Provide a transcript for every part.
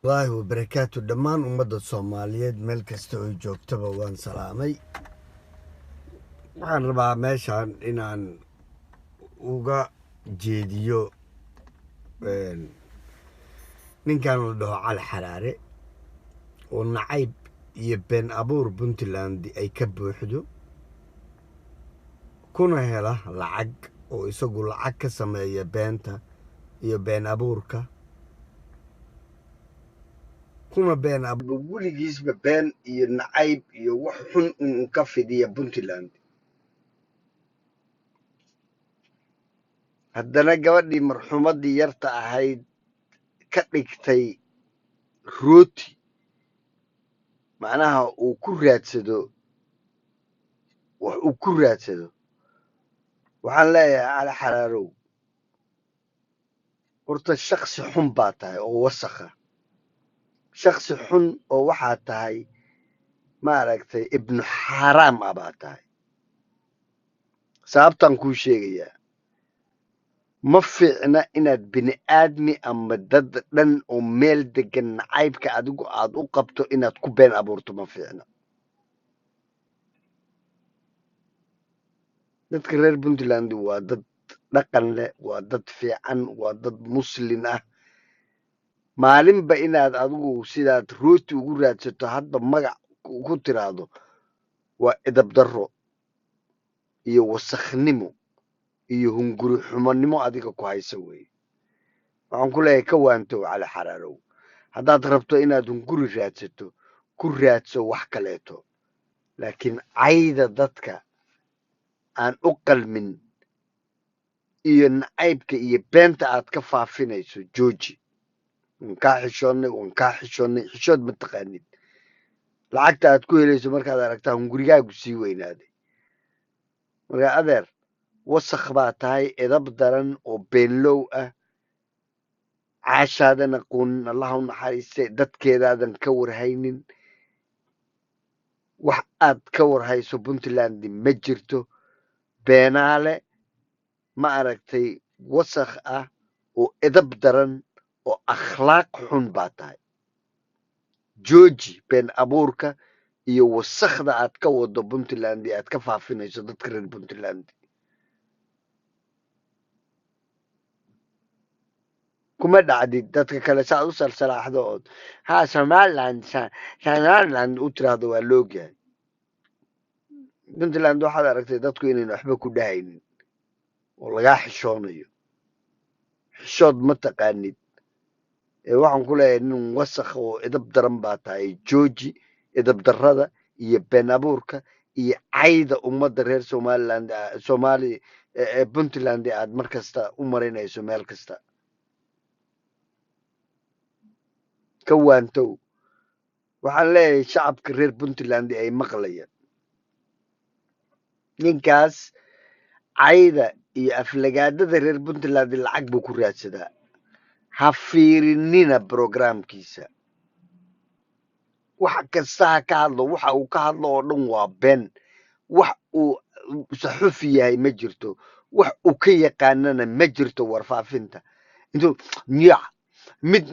الله وبركاته دمان ومدة صوماليات مeel kasta oo joogtaba waan salaamay waxaan rabaa meeshan inaan uga jeediyo ninkan la dhaho Cali Xaraare oo nacayb iyo been abuur Puntland ay ka buuxdo kuna hela lacag oo isagu lacag ka sameeya beenta iyo been abuurka kuna been abuur weligiisba been iyo nacayb iyo wax xun uu ka fidiya Puntland haddana gabadhii marxumadii yarta ahayd ka dhigtay rooti macnaha uu ku raadsado wax uu ku raadsado waxaan leeyahay Cali Xaraarow horta shakhsi xun baa tahay oo wasakha shakhsi xun oo waxaa tahay maaragtay ibnu xaaraam ah baa tahay sababtaan kuu sheegayaa ma fiicna inaad bini aadmi ama dad dhan oo meel degan nacaybka adigu aad u qabto inaad ku been abuurto ma fiicna dadka reer Puntland waa dad dhaqan leh waa dad fiican waa dad muslin ah maalinba inaad adigu sidaad rooti ugu raadsato hadba magac ku tiraahdo waa edab darro iyo wasakhnimo iyo hunguri xumonimo adiga ku haysa weeye waxaan ku leeyahay ka waantow Cali Xaraarow haddaad rabto inaad hunguri raadsato ku raadso wax kaleeto laakiin cayda dadka aan u qalmin iyo nacaybka iyo beenta aad ka faafinayso jooji waan kaa xishoonnay xishood ma taqaanid lacagta aad ku helayso markaad aragtaa hungurigaagu sii weynaaday marka adeer wasakh baa tahay edab daran oo beenlow ah caashaadan aqoonin allah u naxariistay dadkeedaadan ka warhaynin wax aad ka warhayso Puntland ma jirto beenaale ma aragtay wasakh ah oo edab daran oo akhlaaq xun baa tahay jooji been abuurka iyo wasakhda aad ka wado Puntland aad ka faafinayso dadka reer Puntland kuma dhacdid dadka kale saad u salsalaaxdo ood Somaliland u tiraahdo waa loogyahay Puntland waxaad aragtay dadku inayna waxba ku dhahaynin oo lagaa xishoonayo xishood ma taqaanid waxaan ku leeyahay nin wasakh oo edab daran baa tahay jooji edab darrada iyo been abuurka iyo cayda ummadda reer Somaliland Puntland aad mar kasta u marinayso meel kasta ka waantow waxaan leeyahay shacabka reer Puntland ay maqlayaan ninkaas cayda iyo aflagaadada reer Puntland lacag buu ku raadsadaa ha fiirinina programkiisa wax kasta ha ka hadlo waxa uu ka hadlo oo dhan waa been wax uu saxufi yahay ma jirto wax uu ka yaqaanana ma jirto warfaafinta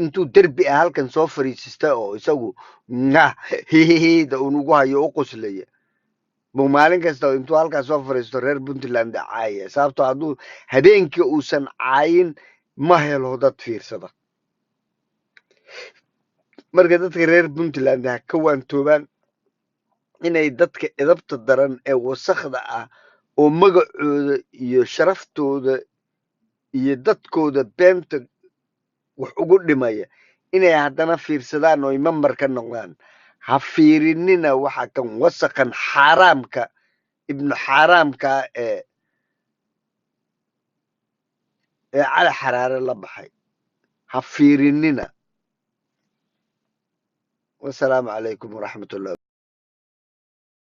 intuu derbi ah halkan soo fariisista oo isagu hihida unugu hayo u qoslaya buu maalin kasta intuu halkaas soo fariisto reer Puntland caaya sababtoo hadduu habeenkii uusan caayin ma helo dad fiirsada marka dadka reer Puntland ha ka waantoobaan inay dadka edabta daran ee wasakhda ah oo magacooda iyo sharaftooda iyo dadkooda beenta wax ugu dhimaya inay haddana fiirsadaan oo member ka noqdaan ha fiirinina waxa kan wasakhan xaaraamka ibnu xaaraamka ee Cali Xaraare la baxay ha fiirinina wassalaamu calaykum waraxmatullahi